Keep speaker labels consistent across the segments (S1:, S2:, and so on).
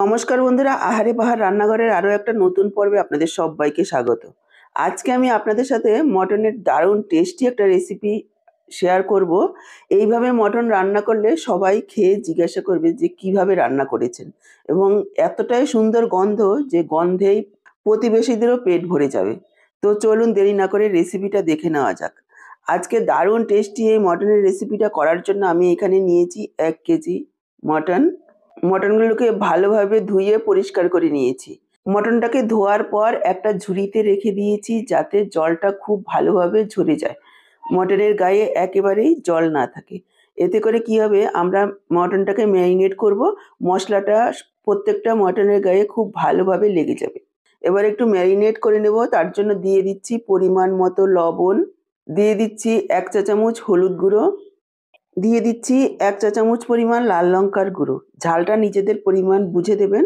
S1: নমস্কার বন্ধুরা, আহারে বাহার রান্নাঘরের আরও একটা নতুন পর্বে আপনাদের সবাইকে স্বাগত। আজকে আমি আপনাদের সাথে মটনের দারুণ টেস্টি একটা রেসিপি শেয়ার করব। এইভাবে মটন রান্না করলে সবাই খেয়ে জিজ্ঞাসা করবে যে কিভাবে রান্না করেছেন, এবং এতটাই সুন্দর গন্ধ যে গন্ধেই প্রতিবেশীদেরও পেট ভরে যাবে। তো চলুন দেরি না করে রেসিপিটা দেখে নেওয়া যাক। আজকে দারুণ টেস্টি এই মটনের রেসিপিটা করার জন্য আমি এখানে নিয়েছি 1 কেজি মটন। মটনগুলোকে ভালোভাবে ধুয়ে পরিষ্কার করে নিয়েছি। মটনটাকে ধোয়ার পর একটা ঝুড়িতে রেখে দিয়েছি যাতে জলটা খুব ভালোভাবে ঝরে যায়, মটনের গায়ে একেবারেই জল না থাকে। এতে করে কি হবে, আমরা মটনটাকে ম্যারিনেট করব, মশলাটা প্রত্যেকটা মটনের গায়ে খুব ভালোভাবে লেগে যাবে। এবার একটু ম্যারিনেট করে নেব, তার জন্য দিয়ে দিচ্ছি পরিমাণ মতো লবণ, দিয়ে দিচ্ছি 1 চা চামচ হলুদ গুঁড়ো, দিয়ে দিচ্ছি 1 চা চামচ পরিমাণ লাল লঙ্কার গুঁড়ো। ঝালটা নিজেদের পরিমাণ বুঝে দেবেন,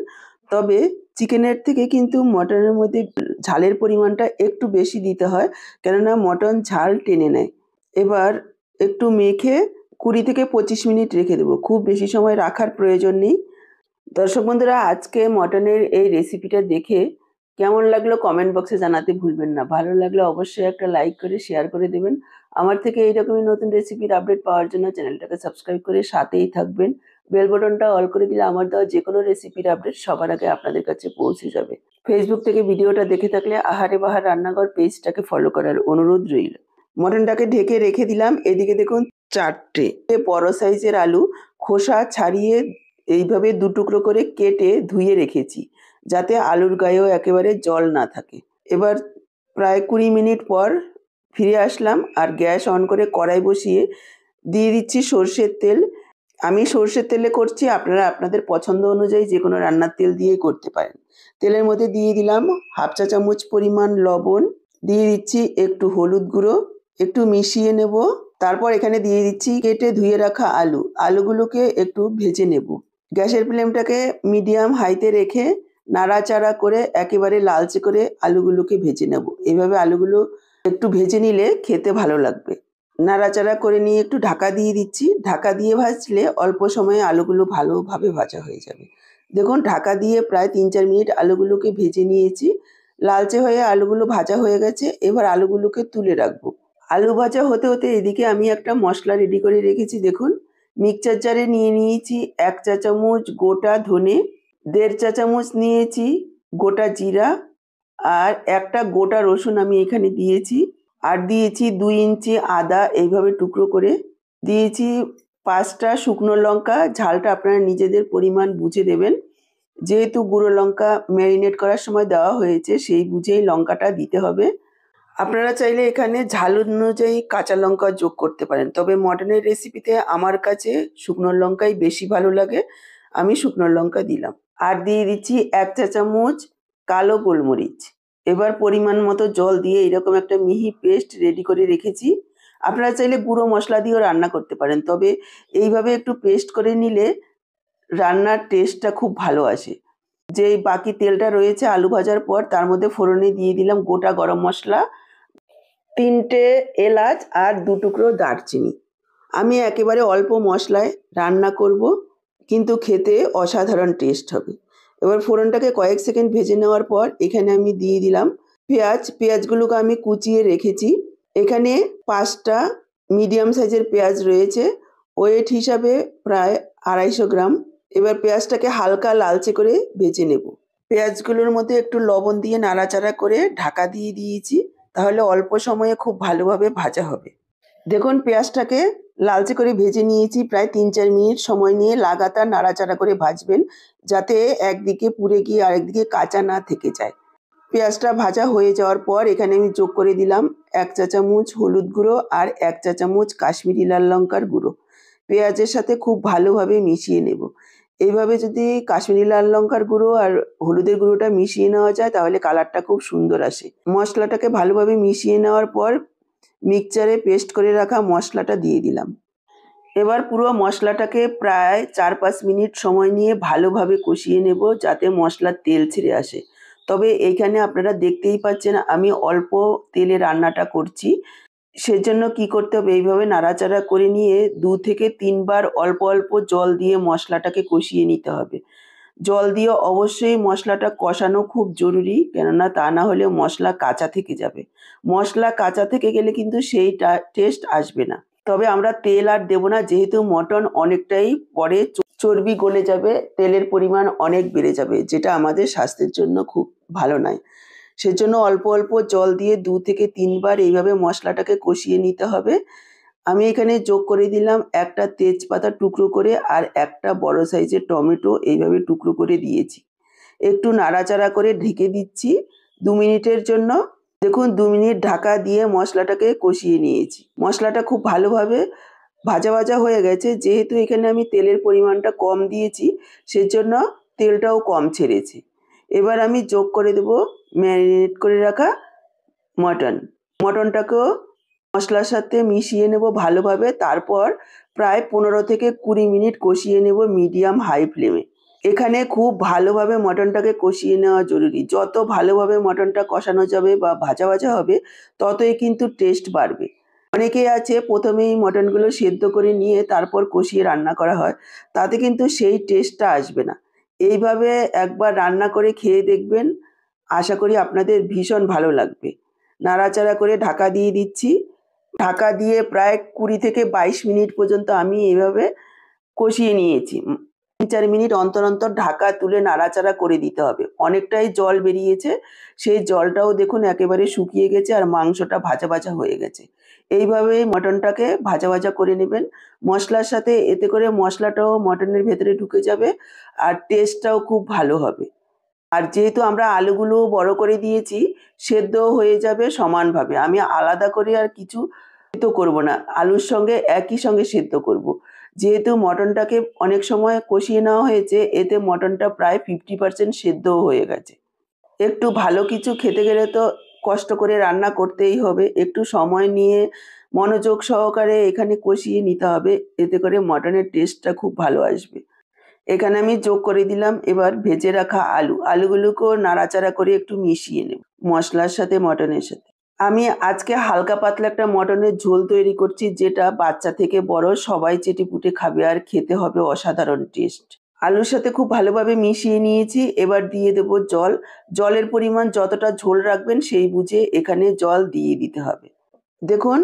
S1: তবে চিকেনের থেকে কিন্তু মটনের মধ্যে ঝালের পরিমাণটা একটু বেশি দিতে হয়, কেননা মটন ঝাল টেনে নেয়। এবার একটু মেখে 20 থেকে 25 মিনিট রেখে দেবো, খুব বেশি সময় রাখার প্রয়োজন নেই। দর্শক বন্ধুরা, আজকে মটনের এই রেসিপিটা দেখে কেমন লাগলো কমেন্ট বক্সে জানাতে ভুলবেন না। ভালো লাগলে অবশ্যই একটা লাইক করে শেয়ার করে দেবেন। আমার থেকে এইরকমই নতুন রেসিপির আপডেট পাওয়ার জন্য চ্যানেলটাকে সাবস্ক্রাইব করে সাথেই থাকবেন। বেল বাটনটা অল করে দিলে আমার দেওয়া যে কোনো রেসিপির আপডেট সবার আগে আপনাদের কাছে পৌঁছে যাবে। ফেসবুক থেকে ভিডিওটা দেখে থাকলে আহারে বাহার রান্নাঘর পেজটাকে ফলো করার অনুরোধ রইল। মটনটাকে ঢেকে রেখে দিলাম। এদিকে দেখুন 4টে বড় সাইজের আলু খোসা ছাড়িয়ে এইভাবে 2 টুকরো করে কেটে ধুয়ে রেখেছি, যাতে আলুর গায়েও একেবারে জল না থাকে। এবার প্রায় 20 মিনিট পর ফিরে আসলাম, আর গ্যাস অন করে কড়াই বসিয়ে দিয়ে দিচ্ছি সর্ষের তেল। আমি সর্ষের তেলে করছি, আপনারা আপনাদের পছন্দ অনুযায়ী যে কোনো রান্নার তেল দিয়েই করতে পারেন। তেলের মধ্যে দিয়ে দিলাম 1/2 চা চামচ পরিমাণ লবণ, দিয়ে দিচ্ছি একটু হলুদ গুঁড়ো, একটু মিশিয়ে নেব। তারপর এখানে দিয়ে দিচ্ছি কেটে ধুয়ে রাখা আলুগুলোকে একটু ভেজে নেব। গ্যাসের ফ্লেমটাকে মিডিয়াম হাইতে রেখে নাড়াচাড়া করে একেবারে লালচে করে আলুগুলোকে ভেজে নেব। এভাবে আলুগুলো একটু ভেজে নিলে খেতে ভালো লাগবে। নাড়াচাড়া করে নিয়ে একটু ঢাকা দিয়ে দিচ্ছি। ঢাকা দিয়ে ভাজলে অল্প সময়ে আলুগুলো ভালোভাবে ভাজা হয়ে যাবে। দেখুন, ঢাকা দিয়ে প্রায় 3-4 মিনিট আলুগুলোকে ভেজে নিয়েছি। লালচে হয়ে আলুগুলো ভাজা হয়ে গেছে। এবার আলুগুলোকে তুলে রাখবো। আলু ভাজা হতে হতে এদিকে আমি একটা মশলা রেডি করে রেখেছি। দেখুন, মিক্সচার জারে নিয়ে নিয়েছি 1 চা চামচ গোটা ধনে, 1.5 চা চামচ নিয়েছি গোটা জিরা, আর একটা গোটা রসুন আমি এখানে দিয়েছি, আর দিয়েছি 2 ইঞ্চি আদা এইভাবে টুকরো করে দিয়েছি। 5টা শুকনো লঙ্কা, ঝালটা আপনারা নিজেদের পরিমাণ বুঝে দেবেন, যেহেতু গুঁড়ো লঙ্কা ম্যারিনেট করার সময় দেওয়া হয়েছে সেই বুঝেই লঙ্কাটা দিতে হবে। আপনারা চাইলে এখানে ঝাল অনুযায়ী কাঁচা লঙ্কা যোগ করতে পারেন, তবে মটনের রেসিপিতে আমার কাছে শুকনো লঙ্কাই বেশি ভালো লাগে, আমি শুকনো লঙ্কা দিলাম। আর দিয়ে দিচ্ছি 1 চা চামচ কালো গোলমরিচ। এবার পরিমাণ মতো জল দিয়ে এরকম একটা মিহি পেস্ট রেডি করে রেখেছি। আপনারা চাইলে গুঁড়ো মশলা দিয়েও রান্না করতে পারেন, তবে এইভাবে একটু পেস্ট করে নিলে রান্নার টেস্টটা খুব ভালো আসে। যে বাকি তেলটা রয়েছে আলু ভাজার পর, তার মধ্যে ফোড়নে দিয়ে দিলাম গোটা গরম মশলা, 3টে এলাচ আর 2 টুকরো দারচিনি। আমি একেবারে অল্প মশলায় রান্না করব, কিন্তু খেতে অসাধারণ টেস্ট হবে। এবার ফোড়নটাকে কয়েক সেকেন্ড ভেজে নেওয়ার পর এখানে আমি দিয়ে দিলাম পেঁয়াজগুলোকে আমি কুচিয়ে রেখেছি। এখানে 5টা মিডিয়াম সাইজের পেঁয়াজ রয়েছে, ওয়েট হিসাবে প্রায় 250 গ্রাম। এবার পেঁয়াজটাকে হালকা লালচে করে ভেজে নেব। পেঁয়াজগুলোর মধ্যে একটু লবণ দিয়ে নাড়াচাড়া করে ঢাকা দিয়ে দিয়েছি, তাহলে অল্প সময়ে খুব ভালোভাবে ভাজা হবে। দেখুন, পেঁয়াজটাকে লালচে করে ভেজে নিয়েছি। প্রায় 3-4 মিনিট সময় নিয়ে লাগাতার নাড়াচাড়া করে ভাজবেন, যাতে একদিকে পুড়ে গিয়ে আরেকদিকে কাঁচা না থেকে যায়। পেঁয়াজটা ভাজা হয়ে যাওয়ার পর এখানে আমি যোগ করে দিলাম 1 চা চামচ হলুদ গুঁড়ো আর 1 চা চামচ কাশ্মীরি লাল লঙ্কার গুঁড়ো। পেঁয়াজের সাথে খুব ভালোভাবে মিশিয়ে নেব। এইভাবে যদি কাশ্মীরি লাল লঙ্কার গুঁড়ো আর হলুদের গুঁড়োটা মিশিয়ে নেওয়া যায়, তাহলে কালারটা খুব সুন্দর আসে। মশলাটাকে ভালোভাবে মিশিয়ে নেওয়ার পর মিক্সচারে পেস্ট করে রাখা মশলাটা দিয়ে দিলাম। এবার পুরো মশলাটাকে প্রায় 4-5 মিনিট সময় নিয়ে ভালোভাবে কষিয়ে নেব, যাতে মশলার তেল ছেড়ে আসে। তবে এইখানে আপনারা দেখতেই পাচ্ছেন আমি অল্প তেলে রান্নাটা করছি, সেজন্য কি করতে হবে, এইভাবে নাড়াচাড়া করে নিয়ে 2 থেকে 3 বার অল্প অল্প জল দিয়ে মশলাটাকে কষিয়ে নিতে হবে। জল দিয়ে অবশ্যই মশলাটা কষানো খুব জরুরি, কেননা তা না হলে মশলা কাঁচা থেকে যাবে। মশলা কাঁচা থেকে গেলে কিন্তু সেইটা টেস্ট আসবে না। তবে আমরা তেল আর দেবো না, যেহেতু মটন অনেকটাই পরে চর্বি গলে যাবে, তেলের পরিমাণ অনেক বেড়ে যাবে, যেটা আমাদের স্বাস্থ্যের জন্য খুব ভালো নয়। সেজন্য অল্প অল্প জল দিয়ে 2 থেকে 3 বার এইভাবে মশলাটাকে কষিয়ে নিতে হবে। আমি এখানে যোগ করে দিলাম একটা তেজপাতা টুকরো করে আর একটা বড় সাইজের টমেটো এইভাবে টুকরো করে দিয়েছি। একটু নাড়াচাড়া করে ঢেকে দিচ্ছি 2 মিনিটের জন্য। দেখুন 2 মিনিট ঢাকা দিয়ে মশলাটাকে কষিয়ে নিয়েছি। মশলাটা খুব ভালোভাবে ভাজা ভাজা হয়ে গেছে। যেহেতু এখানে আমি তেলের পরিমাণটা কম দিয়েছি, সেজন্য তেলটাও কম ছেড়েছে। এবার আমি যোগ করে দেব ম্যারিনেট করে রাখা মটন। মটনটাকেও মশলার সাথে মিশিয়ে নেব ভালোভাবে। তারপর প্রায় 15 থেকে 20 মিনিট কষিয়ে নেব মিডিয়াম হাই ফ্লেমে। এখানে খুব ভালোভাবে মটনটাকে কষিয়ে নেওয়া জরুরি। যত ভালোভাবে মটনটা কষানো যাবে বা ভাজা ভাজা হবে, ততই কিন্তু টেস্ট বাড়বে। অনেকেই আছে প্রথমেই মটনগুলো সেদ্ধ করে নিয়ে তারপর কষিয়ে রান্না করা হয়, তাতে কিন্তু সেই টেস্টটা আসবে না। এইভাবে একবার রান্না করে খেয়ে দেখবেন, আশা করি আপনাদের ভীষণ ভালো লাগবে। নাড়াচাড়া করে ঢাকা দিয়ে দিচ্ছি। ঢাকা দিয়ে প্রায় 20 থেকে 22 মিনিট পর্যন্ত আমি এভাবে কষিয়ে নিয়েছি। 3-4 মিনিট অন্তর অন্তর ঢাকা তুলে নাড়াচাড়া করে দিতে হবে। অনেকটাই জল বেরিয়েছে, সেই জলটাও দেখুন একেবারে শুকিয়ে গেছে আর মাংসটা ভাজা ভাজা হয়ে গেছে। এইভাবেই মটনটাকে ভাজা ভাজা করে নেবেন মশলার সাথে, এতে করে মশলাটাও মটনের ভেতরে ঢুকে যাবে আর টেস্টটাও খুব ভালো হবে। আর যেহেতু আমরা আলুগুলো বড় করে দিয়েছি, সেদ্ধও হয়ে যাবে সমানভাবে। আমি আলাদা করে আর কিছু সেদ্ধ করব না, আলুর সঙ্গে একই সঙ্গে সেদ্ধ করব। যেহেতু মটনটাকে অনেক সময় কষিয়ে নেওয়া হয়েছে, এতে মটনটা প্রায় 50% সেদ্ধও হয়ে গেছে। একটু ভালো কিছু খেতে গেলে তো কষ্ট করে রান্না করতেই হবে। একটু সময় নিয়ে মনোযোগ সহকারে এখানে কষিয়ে নিতে হবে, এতে করে মটনের টেস্টটা খুব ভালো আসবে। এখানে আমি যোগ করে দিলাম এবার ভেজে রাখা আলু। আলুগুলোকেও নাড়াচাড়া করে একটু মিশিয়ে নেব মশলার সাথে, মটনের সাথে। আমি আজকে হালকা পাতলা একটা মটনের ঝোল তৈরি করছি, যেটা বাচ্চা থেকে বড় সবাই চেটেপুটে খাবে আর খেতে হবে অসাধারণ টেস্ট। আলুর সাথে খুব ভালোভাবে মিশিয়ে নিয়েছি। এবার দিয়ে দেব জল। জলের পরিমাণ যতটা ঝোল রাখবেন সেই বুঝে এখানে জল দিয়ে দিতে হবে। দেখুন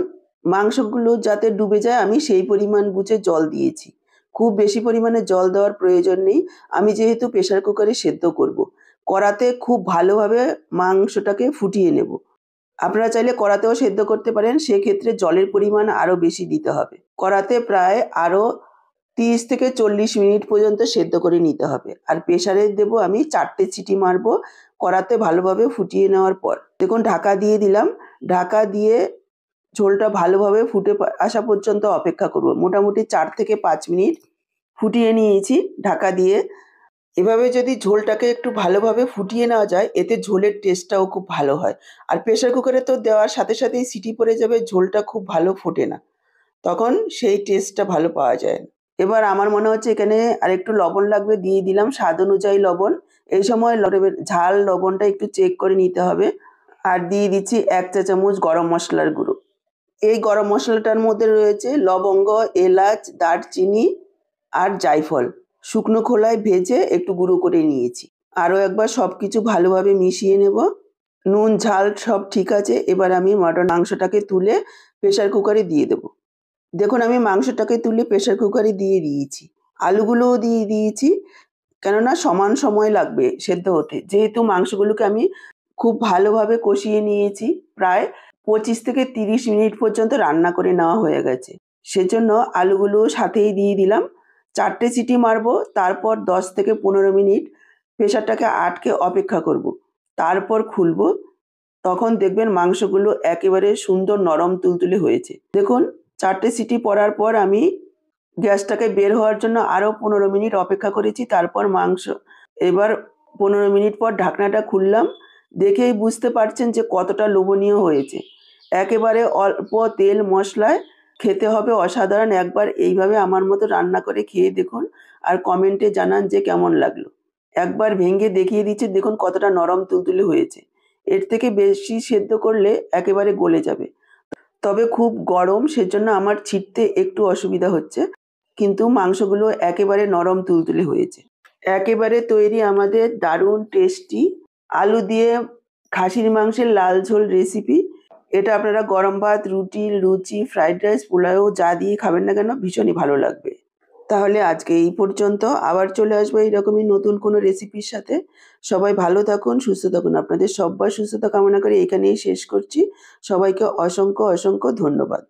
S1: মাংসগুলো যাতে ডুবে যায়, আমি সেই পরিমাণ বুঝে জল দিয়েছি। খুব বেশি পরিমাণে জল দেওয়ার প্রয়োজন নেই। আমি যেহেতু প্রেসার কুকারে সেদ্ধ করব, কড়াতে খুব ভালোভাবে মাংসটাকে ফুটিয়ে নেব। আপনারা চাইলে কড়াতেও সেদ্ধ করতে পারেন, সেক্ষেত্রে জলের পরিমাণ আরও বেশি দিতে হবে। কড়াতে প্রায় আরও 30 থেকে 40 মিনিট পর্যন্ত সেদ্ধ করে নিতে হবে। আর প্রেসারে দেব আমি 4টে সিটি মারব কড়াতে ভালোভাবে ফুটিয়ে নেওয়ার পর। দেখুন ঢাকা দিয়ে দিলাম। ঢাকা দিয়ে ঝোলটা ভালোভাবে ফুটে আসা পর্যন্ত অপেক্ষা করব। মোটামুটি 4 থেকে 5 মিনিট ফুটিয়ে নিয়েছি ঢাকা দিয়ে। এভাবে যদি ঝোলটাকে একটু ভালোভাবে ফুটিয়ে নেওয়া যায়, এতে ঝোলের টেস্টটাও খুব ভালো হয়। আর প্রেসার কুকারে তো দেওয়ার সাথে সাথেই সিটি পড়ে যাবে, ঝোলটা খুব ভালো ফোটে না, তখন সেই টেস্টটা ভালো পাওয়া যায় না। এবার আমার মনে হচ্ছে এখানে আরেকটু লবণ লাগবে, দিয়ে দিলাম স্বাদ অনুযায়ী লবণ। এই সময় ঝাল লবণটা একটু চেক করে নিতে হবে। আর দিয়ে দিচ্ছি 1 চা চামচ গরম মশলার গুঁড়ো। এই গরম মশলাটার মধ্যে রয়েছে লবঙ্গ, এলাচ, দারচিনি আর জায়ফল। শুকনো খোলায় ভেজে একটু গুঁড়ো করে নিয়েছি। আরও একবার সব কিছু ভালোভাবে মিশিয়ে নেব। নুন ঝাল সব ঠিক আছে। এবার আমি মটন মাংসটাকে তুলে প্রেসার কুকারে দিয়ে দেব। দেখুন আমি মাংসটাকে তুলে প্রেসার কুকারে দিয়ে দিয়েছি। আলুগুলোও দিয়ে দিয়েছি, কেননা সমান সময় লাগবে সেদ্ধ হতে। যেহেতু মাংসগুলোকে আমি খুব ভালোভাবে কষিয়ে নিয়েছি, প্রায় 25 থেকে 30 মিনিট পর্যন্ত রান্না করে নেওয়া হয়ে গেছে। সেজন্য আলুগুলো সাথেই দিয়ে দিলাম। 4টে সিটি মারবো, তারপর 10 থেকে 15 মিনিট প্রেসারটাকে আটকে অপেক্ষা করব। তারপর খুলবো, তখন দেখবেন মাংসগুলো একেবারে সুন্দর নরম তুলতুলে হয়েছে। দেখুন 4টে সিটি পড়ার পর আমি গ্যাসটাকে বের হওয়ার জন্য আরও 15 মিনিট অপেক্ষা করেছি। তারপর এবার 15 মিনিট পর ঢাকনাটা খুললাম। দেখেই বুঝতে পারছেন যে কতটা লোভনীয় হয়েছে। একেবারে অল্প তেল মশলায় খেতে হবে অসাধারণ। একবার এইভাবে আমার মতো রান্না করে খেয়ে দেখুন আর কমেন্টে জানান যে কেমন লাগলো। একবার ভেঙে দেখিয়ে দিচ্ছি, দেখুন কতটা নরম তুলতুলে হয়েছে। এর থেকে বেশি সেদ্ধ করলে একেবারে গলে যাবে। তবে খুব গরম, সেজন্য আমার ছিঁড়তে একটু অসুবিধা হচ্ছে, কিন্তু মাংসগুলো একেবারে নরম তুলতুলে হয়েছে। একেবারে তৈরি আমাদের দারুণ টেস্টি আলু দিয়ে খাসির মাংসের লাল ঝোল রেসিপি। এটা আপনারা গরম ভাত, রুটি, লুচি, ফ্রাইড রাইস, পোলাও যা দিয়ে খাবেন না কেন ভীষণই ভালো লাগবে। তাহলে আজকে এই পর্যন্ত। আবার চলে আসবো এইরকমই নতুন কোনো রেসিপির সাথে। সবাই ভালো থাকুন, সুস্থ থাকুন। আপনাদের সব্বার সুস্থতা কামনা করে এখানেই শেষ করছি। সবাইকে অসংখ্য, অসংখ্য ধন্যবাদ।